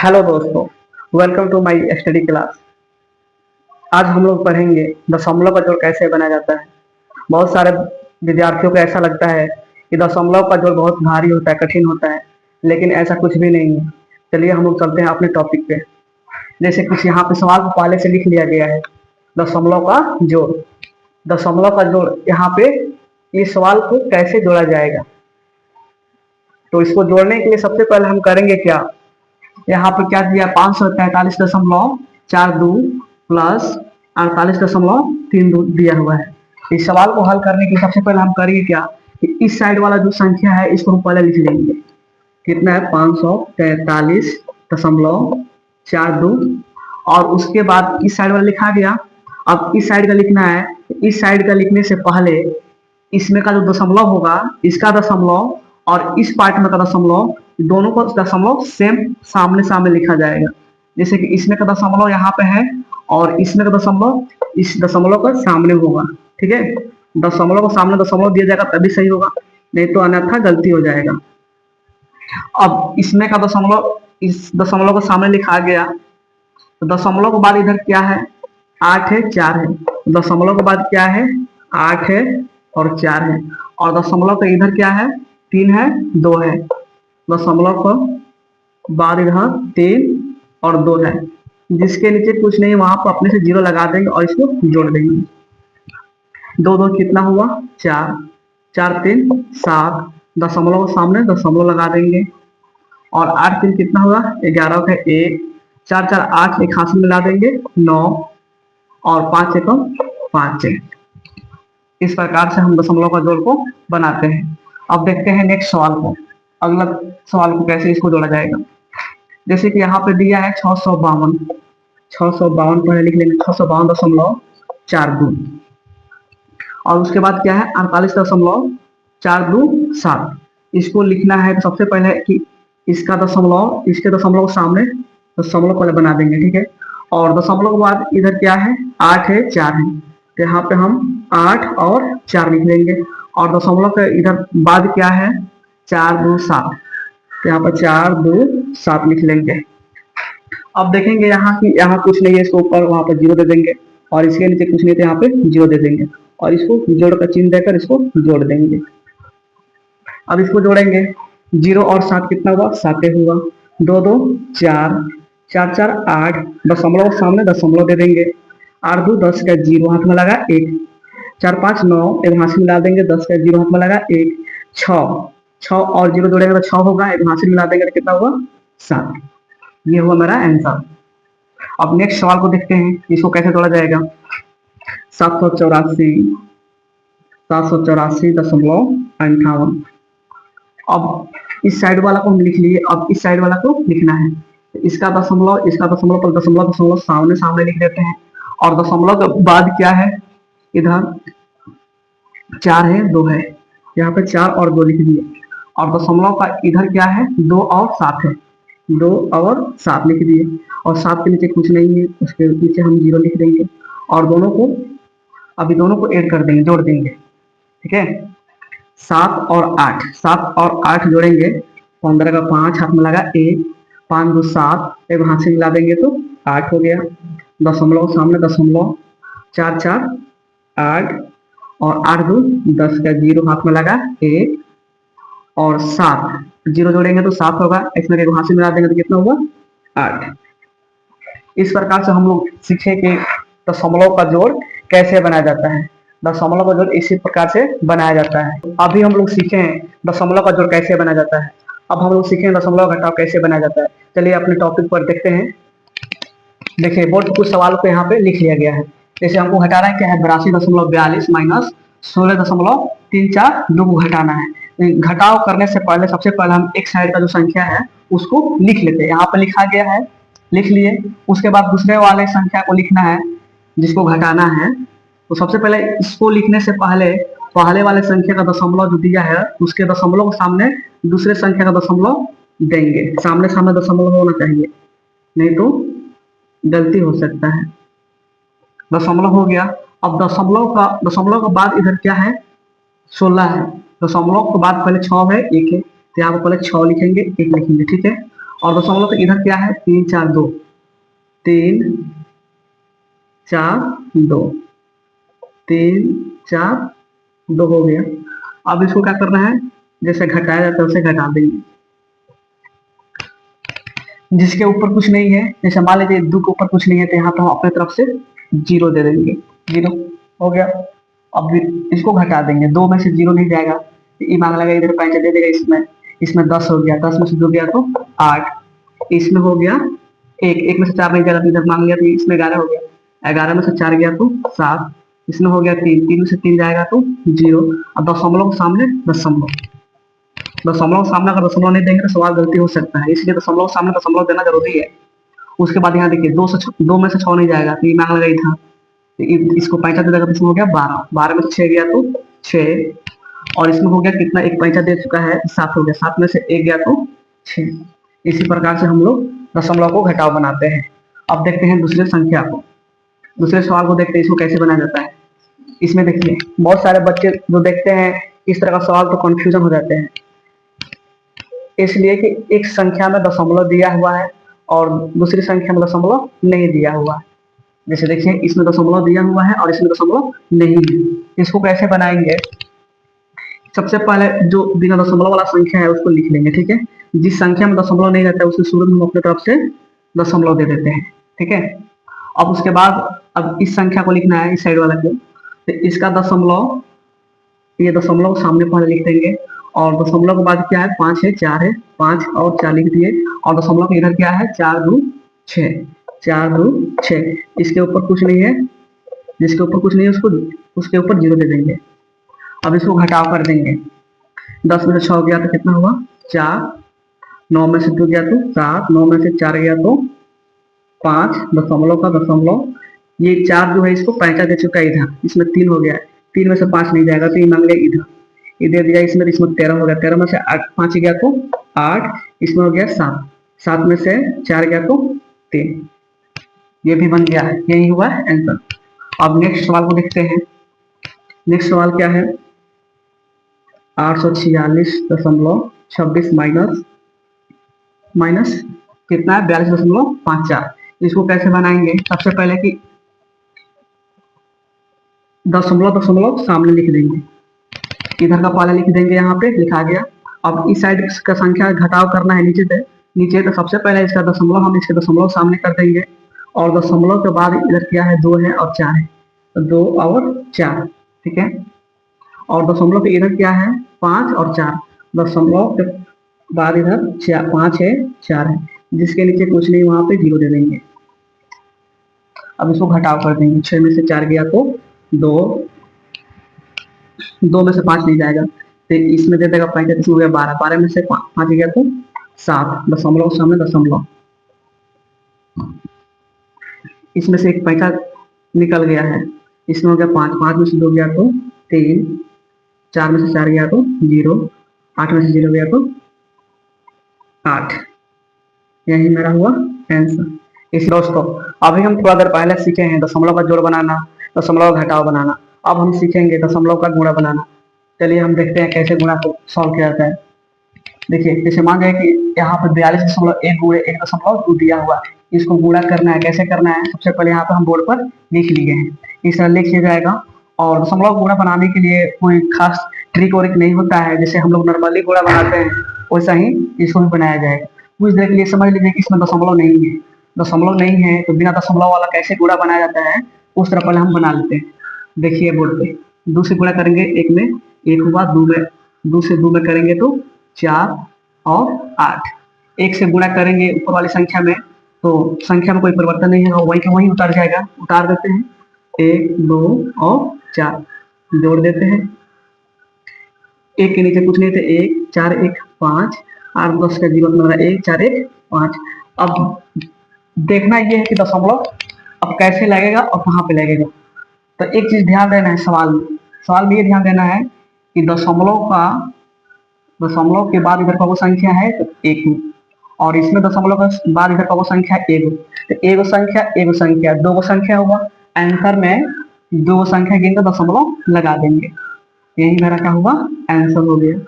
Hello दोस्तों, welcome to my study class. आज हम लोग पढ़ेंगे दशमलव का जोड़ कैसे बनाया जाता है। बहुत सारे विद्यार्थियों को ऐसा लगता है कि दशमलव का जोड़ बहुत भारी होता है, कठिन होता है, लेकिन ऐसा कुछ भी नहीं है। चलिए हम लोग चलते हैं अपने टॉपिक पे। जैसे कुछ यहाँ पे सवाल को पहले से लिख लिया गया है, दशमलव का जोड़। दशमलव का जोड़ यहाँ पे इस सवाल को कैसे जोड़ा जाएगा। तो इसको जोड़ने के लिए सबसे पहले हम करेंगे क्या, यहाँ पर क्या दिया, 543.42 प्लस 48.32 दिया हुआ है। इस सवाल को हल करने के लिए सबसे पहले हम करेंगे क्या कि इस साइड वाला जो संख्या है इसको हम पहले लिख लेंगे। कितना है, 543.42 और उसके बाद इस साइड वाला लिखा गया। अब इस साइड का लिखना है। इस साइड का लिखने से पहले इसमें का जो दशमलव होगा, इसका दशमलव और इस पार्ट में का दशमलव, दोनों को दशमलव सेम सामने सामने लिखा जाएगा। जैसे कि इसमें का दशमलव यहाँ पे है और इसमें का दशमलव इस दशमलव का सामने होगा। ठीक है, दशमलव को सामने दशमलव दिया जाएगा तभी सही होगा, नहीं तो अन्यथा गलती हो जाएगा। अब इसमें का दशमलव इस दशमलव को सामने लिखा गया, तो दशमलव के बाद इधर क्या है, 8 है 4 है। दशमलव के बाद क्या है, 8 है और 4 है। और दशमलव का इधर क्या है, 3 है 2 है। दशमलव का बाद इधर 3 और 2 है। जिसके नीचे कुछ नहीं वहां पर अपने से 0 लगा देंगे और इसको जोड़ देंगे। 2 2 कितना हुआ, 4, 4 3 7। दशमलव के सामने दशमलव लगा देंगे और 8 3 कितना हुआ, 11 का 1, 4 4 8, एक हाथ में मिला देंगे 9 और 5 1 5 है। इस प्रकार से हम दशमलव का जोड़ को बनाते हैं। अब देखते हैं नेक्स्ट सवाल को, अगला सवाल को कैसे इसको जोड़ा जाएगा। जैसे कि यहाँ पे दिया है 652, 652 पहले लिख लेंगे, 652.42 और उसके बाद क्या है, 48.427। इसको लिखना है तो सबसे पहले कि इसका दशमलव इसके दशमलव के सामने दशमलव पहले बना देंगे। ठीक है, और दशमलव के बाद इधर क्या है, 8 है 4 है, तो यहाँ पे हम 8 और 4 लिख लेंगे। और दशमलव के इधर बाद क्या है, 4 2 7, तो यहाँ पर 4 2 7 लिख लेंगे। अब देखेंगे यहाँ की यहाँ कुछ नहीं है, इसको ऊपर वहां पर 0 दे देंगे और इसके नीचे कुछ नहीं तो यहाँ पे 0 दे देंगे और इसको जोड़ का चिन्ह देकर इसको जोड़ देंगे। अब इसको जोड़ेंगे, 0 और 7 कितना हुआ, 7 हुआ। 2 2 4, 4 4 8, दशमलव सामने दशमलव दे देंगे। 8 2 10 का 0 हाथ में लगा 1, 4 5 9, एक हाथ मिला देंगे, 10 का 0 हाथ में लगा 1, 6 6 और 0 जोड़ेंगे तो 6 होगा, एक हाथ मिला देंगे तो कितना हुआ, 7। ये हुआ मेरा आंसर। अब नेक्स्ट सवाल को देखते हैं, इसको कैसे जोड़ा जाएगा। 784.58। अब इस साइड वाला को हम लिख लिए, अब इस साइड वाला को लिखना है। इसका दशमलव पर दशमलव दशमलव सामने सामने लिख देते हैं और दशमलव के बाद क्या है, इधर 4 है 2 है, यहाँ पे 4 और 2 लिख दिए। और दशमलव का इधर क्या है, 2 और 7 है, 2 और 7 लिख दिए। और 7 के नीचे कुछ नहीं है, उसके नीचे हम 0 लिख देंगे और दोनों को अभी दोनों को ऐड कर देंगे, जोड़ देंगे। ठीक है, 7 और 8, 7 और 8 जोड़ेंगे, 15 का 5 हाथ में लगा 1, 5 2 7, एक हाथ से मिला देंगे तो 8 हो गया। दशमलव सामने दशमलव, 4 4 8 और 8 2 10 का 0 हाथ में लगा 1 और 7, 0 जोड़ेंगे तो 7 होगा, इसमें एक हाथ से मिला देंगे तो कितना हुआ, 8। इस प्रकार से हम लोग सीखे कि दशमलव का जोड़ कैसे बनाया जाता है। दशमलव का जोड़ इसी प्रकार से बनाया जाता है। अभी हम लोग सीखे हैं दशमलव का जोड़ कैसे बनाया जाता है। अब हम लोग सीखे हैं दशमलव घटाव कैसे बनाया जाता है। चलिए अपने टॉपिक पर देखते हैं। देखिए बोर्ड कुछ सवाल को यहाँ पे लिख लिया गया है। जैसे हमको घटाना है क्या है, 82.42 माइनस 16.34 को घटाना है। घटाव करने से पहले सबसे पहले हम एक साइड का जो संख्या है उसको लिख लेते हैं। यहाँ पे लिखा गया है, लिख लिए। उसके बाद दूसरे वाले संख्या को लिखना है जिसको घटाना है। तो सबसे पहले इसको लिखने से पहले पहले वाले संख्या का दशमलव जो दिया है उसके दशमलव के सामने दूसरे संख्या का दशमलव देंगे। सामने सामने दशमलव होना चाहिए, नहीं तो गलती हो सकता है। दशमलव हो गया। अब दशमलव के बाद इधर क्या है, 16 है। दशमलव के बाद पहले 6 है 1 है, तो यहाँ पर पहले 6 लिखेंगे 1 लिखेंगे। ठीक है, और दशमलव का इधर क्या है, 3 4 2, 3 4 2, 3 4 2 हो गया। अब इसको क्या करना है, जैसे घटाया जाता है उसे घटा देंगे। जिसके ऊपर कुछ नहीं है, जैसे मान लीजिए 2 के ऊपर कुछ नहीं है, तो यहाँ पे हम अपने तरफ से 0 दे देंगे, 0 हो गया। अब इसको घटा देंगे, 2 में से 0 नहीं जाएगा, ये मांग लगा इधर 5 दे देगा, इसमें 10 हो गया, 10 में से 2 गया तो 8, इसमें हो गया 1, 1 में से 4 नहीं जाएगा तो इधर मांग लिया तो इसमें 11 हो गया, 11 में से 4 गया तो 7, इसमें हो गया 3, 3 में से 3 जाएगा तो 0। अब दशमलव सामने दशमलव, दशमलव सामने अगर दशमलव नहीं देंगे तो सवाल गलती हो सकता है, इसलिए दशमलव सामने दशमलव देना जरूरी है। उसके बाद यहाँ देखिए 2 में से 6 नहीं जाएगा तो ये मांग लगाई था, तो इसको 5 दे देगा तो इसमें हो गया 12, 12 में से 6 गया तो 6, और इसमें हो गया कितना, एक 5 दे चुका है 7 हो गया, 7 में से 1 गया तो 6। इसी प्रकार से हम लोग दशमलव को घटाव बनाते हैं। अब देखते हैं दूसरे संख्या को, दूसरे सवाल को देखते हैं इसको कैसे बनाया जाता है। इसमें देखिए बहुत सारे बच्चे जो देखते हैं इस तरह का सवाल तो कंफ्यूजन हो जाते हैं, इसलिए कि एक संख्या में दशमलव दिया हुआ है और दूसरी संख्या में दशमलव नहीं दिया हुआ है। जैसे देखिए इसमें दशमलव दिया हुआ है और इसमें दशमलव नहीं है, इसको कैसे बनाएंगे। सबसे पहले जो बिना दशमलव वाला संख्या है उसको लिख लेंगे, ठीक है। जिस संख्या में दशमलव नहीं रहता है उसके शुरू में हम अपने तरफ से दशमलव दे देते हैं, ठीक है। अब उसके बाद अब इस संख्या को लिखना है, इस साइड वाला को, तो इसका दशमलव, ये दशमलव सामने पहले लिख देंगे, और दशमलव के बाद क्या है, 5 है 4 है, 5 और 4 लिख दिए, और दशमलव के इधर क्या है, 4 2 6, 4 2 6, इसके ऊपर कुछ नहीं है, जिसके ऊपर कुछ नहीं है उसको उसके ऊपर 0 दे देंगे। अब इसको घटाव कर देंगे, 10 में से 6 गया तो कितना हुआ 4, 9 में से 2 गया तो 7, 9 में से 4 गया तो 5, दशमलव का दशमलव, ये 4 जो है इसको 5 दे चुका है इधर, इसमें 3 हो गया है, 3 में से 5 नहीं जाएगा तो ये मांग लिया इधर, ये दे दिया इसमें, तो इसमें 13 हो गया, 13 में से 5 गया तो 8, इसमें हो गया 7, 7 में से 4 गया तो 3, ये भी बन गया है, यही हुआ आंसर। अब नेक्स्ट सवाल को देखते हैं। नेक्स्ट सवाल क्या है, 846.26 माइनस कितना है, 42.54। इसको कैसे बनाएंगे, सबसे पहले कि दशमलव दशमलव सामने लिख देंगे, इधर का पहले लिख देंगे, यहाँ पे लिखा गया। अब इस साइड का संख्या घटाव करना है नीचे से, नीचे तो सबसे पहले इसका दशमलव हम इसके दशमलव सामने कर देंगे, और दशमलव के बाद इधर क्या है, 2 है और 4 है, तो 2 और 4, ठीक है। और दशमलव के इधर क्या है, 5 और 4, दशमलव के बाद इधर 5 है 4 है, जिसके नीचे कुछ नहीं वहां पे 0 दे देंगे। अब इसको घटाव कर देंगे, 6 में से 4 गया तो 2, 2 में से 5 नहीं जाएगा तो इसमें दे देगा 5, इसमें हो गया 12, 12 में से 5 गया तो 7, दशमलव सामने दशमलव, इसमें से एक 5 निकल गया है, इसमें हो गया 5, 5 में से 2 गया तो 3, 4 में से 4 गया तो 0, 8 में से 0 गया तो 8, यही मेरा हुआ आंसर। इस दोस्तों अभी हम थोड़ा देर पहले सीखे हैं दशमलव का जोड़ बनाना, दशमलव का घटाव बनाना, अब हम सीखेंगे दशमलव का गुणा बनाना। चलिए हम देखते हैं कैसे गुणा को सॉल्व किया जाता है। देखिए जैसे मान जाए कि यहाँ पर 42.1 गुणे 1.2 दिया हुआ है, इसको गुणा करना है, कैसे करना है, सबसे पहले यहाँ पर हम बोर्ड पर लिख लिए हैं, इस तरह लिख लिया जाएगा। और दशमलव गुणा बनाने के लिए कोई खास ट्रिक और नहीं होता है, जैसे हम लोग नॉर्मली गुणा बनाते हैं वैसा ही इसको भी बनाया जाएगा। कुछ देर के लिए समझ लीजिए कि इसमें दशमलव नहीं है, दशमलव नहीं है तो बिना दशमलव वाला कैसे गुणा बनाया जाता है उस तरह पहले हम बना लेते हैं। देखिए बोर्ड पे 2 से गुणा करेंगे, 1 में 1 हुआ, 2 से 2 में करेंगे तो 4 और 8, 1 से गुणा करेंगे ऊपर वाली संख्या में तो संख्या में कोई परिवर्तन नहीं है, वही का वही उतार जाएगा, उतार देते हैं, 1 2 और 4 जोड़ देते हैं, 1 के नीचे कुछ नहीं थे, 1 4 1 5, 8 10 का 0 मतलब 1 4 1 5। अब देखना ये है कि दशमलव अब कैसे लगेगा और कहाँ पे लगेगा। तो एक चीज ध्यान देना है सवाल में ये ध्यान देना है कि दशमलव के बाद इधर का वो संख्या है तो 1, और इसमें दशमलव के बाद इधर का वो संख्या 1, तो एक संख्या 2 संख्या हुआ, आंसर में 2 संख्या गिनकर दशमलव लगा देंगे, यही मेरा क्या हुआ आंसर हो गया।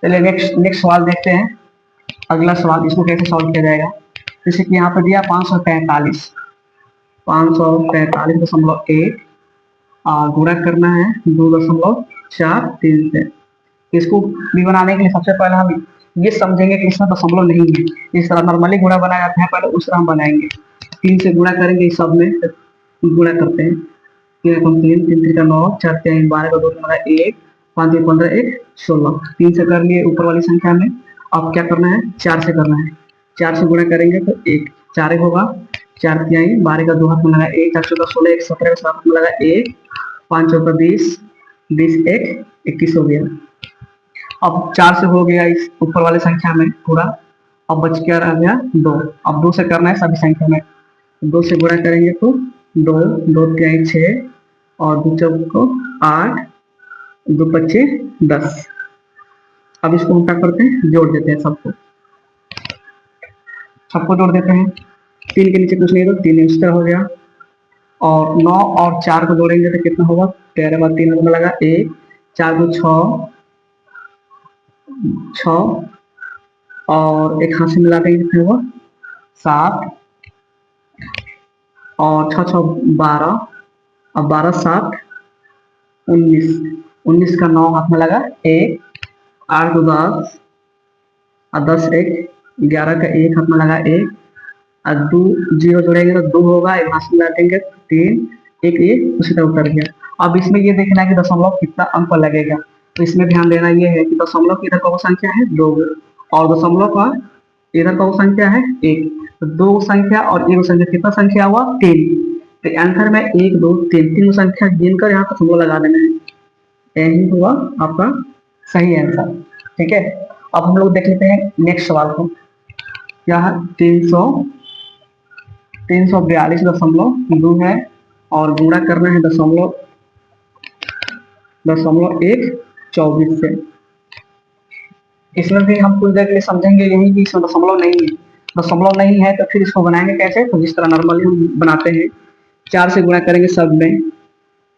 चलिए नेक्स्ट सवाल देखते हैं। अगला सवाल, इसको कैसे सॉल्व किया जाएगा। जैसे कि यहाँ पर दिया 543, 543.1 गुणा करना है 2.43 से। इसको भी बनाने के लिए सबसे पहले हम ये समझेंगे कि इसमें दशमलव नहीं है। इस तरह नॉर्मली गुणा बनाया जाता है, पहले उस तरह हम बनाएंगे। 3 से गुणा करेंगे, इस सब में गुणा करते हैं। 3 3 3 का 9, 4 3 12 का 2 1, 5 3 15 1 16। 3 से कर लिए ऊपर वाली संख्या में। अब क्या करना है, 4 से करना है। 4 से गुणा करेंगे तो 1 4 होगा, 4 3 12 का 2 हाथ में लगा 1, 4 14 16, 1 17 का 7 हाथ में लगा 1, 5 14 20, 20 1 21 हो गया। अब 4 से हो गया इस ऊपर वाले संख्या में पूरा। अब बच क्या रह गया 2। अब 2 से करना है सभी संख्या में। 2 से गुणा करेंगे तो 2 2 3 6 और 2 4 को 8, 2 25 10। अब इसको हम क्या करते हैं, जोड़ देते हैं सबको जोड़ देते हैं। 3 के नीचे कुछ नहीं तो 3 इस तरह हो गया। और 9 और 4 को जोड़ेंगे तो कितना होगा, 13 बार 3 में लगा 1, 4 2 6 और एक हाथ से मिला देंगे कितना होगा 7 और 6 6 12, अब 12 7 19, 19 का 9 हाथ में लगा 1, 8 2 10 और 10 1 11 का 1 हाथ में लगा 1 और 2 0 जोड़ेंगे तो 2 होगा, एक हाथ से मिला देंगे 3 1 1 उसी तरह उतर गया। अब इसमें ये देखना है कि दशमलव कितना अंक पर लगेगा। तो इसमें ध्यान देना ये है कि दशमलव की इधर कौन संख्या है 2 और दशमलव का इधर कौन संख्या है 1। तो 2 संख्या और 1 संख्या कितना संख्या हुआ 3। तो आंसर में 1 2 3 तीन संख्या गिनकर यहाँ दशमलव लगा देना है। यही हुआ आपका सही आंसर। ठीक है, अब हम लोग देख लेते हैं नेक्स्ट सवाल को। क्या है 342.2 है और गुणा करना है 0.124 से। इसमें भी हम कुछ देर के लिए समझेंगे यही कि इसमें दशमलव नहीं है। दशमलव नहीं है तो फिर इसको बनाएंगे कैसे, तो जिस तरह नॉर्मली हम बनाते हैं 4 से गुणा करेंगे सब में।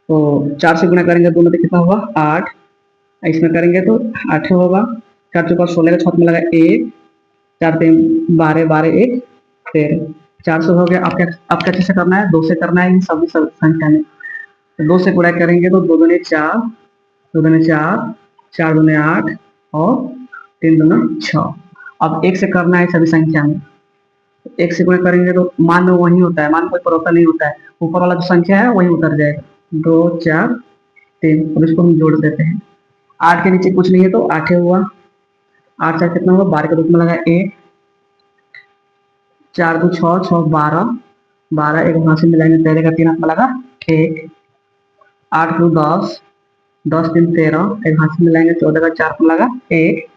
तो 4 से गुणा करेंगे दोनों में कितना होगा 8, इसमें करेंगे तो 8 होगा। 4 चौका 16 का 6 में लगा 1, 4 3 12 12 1 13, 400 हो गया। अब क्या से करना है 2 से करना है इन सभी संख्या में। तो 2 से गुणा करेंगे तो 2 दूनी 4, 2 दूनी 4, 4 दूनी 8 और 3 दूना 6। अब 1 से करना है सभी संख्या में। 1 से गुणा करेंगे तो मान में वही होता है, मान कोई परिवर्तन नहीं होता है, ऊपर वाला जो संख्या है वही उतर जाएगा 2 4 3। अब इसको हम जोड़ देते हैं। 8 के नीचे कुछ नहीं है तो 8 हुआ। 8 4 कितना होगा 12 के रूप में लगा 1, 4 2 6 6 12 12, एक हाथ से मिलाएंगे 13 का 3 हाथ में लगा 1, 8 2 10 10 3 13, एक हाथ से मिलाएंगे 14 का 4 में लगा 1,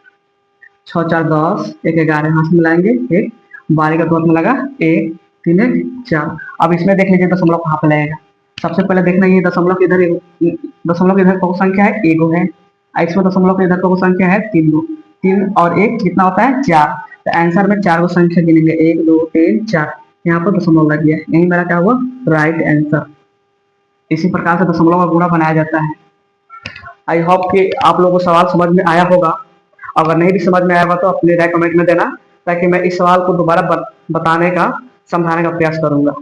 6 4 10 1 11, हाथ से मिलाएंगे 1, 12 का 2 में लगा 1 3 1 4। अब इसमें देख लीजिए दशमलव कहाँ पे लगेगा। सबसे पहले देखना ये दशमलव इधर कौन संख्या है 1 है, इसमें दशमलव इधर कौन संख्या है 3 3 और 1 कितना होता है 4। तो आंसर में 4 को संख्या गिनेंगे 1 2 3 4, यहाँ पर दशमलव लग गया। यही मेरा क्या हुआ राइट आंसर। इसी प्रकार से दशमलव का गुणा बनाया जाता है। आई होप कि आप लोगों को सवाल समझ में आया होगा। अगर नहीं भी समझ में आया होगा तो अपने राय कमेंट में देना, ताकि मैं इस सवाल को दोबारा बताने का समझाने का प्रयास करूंगा।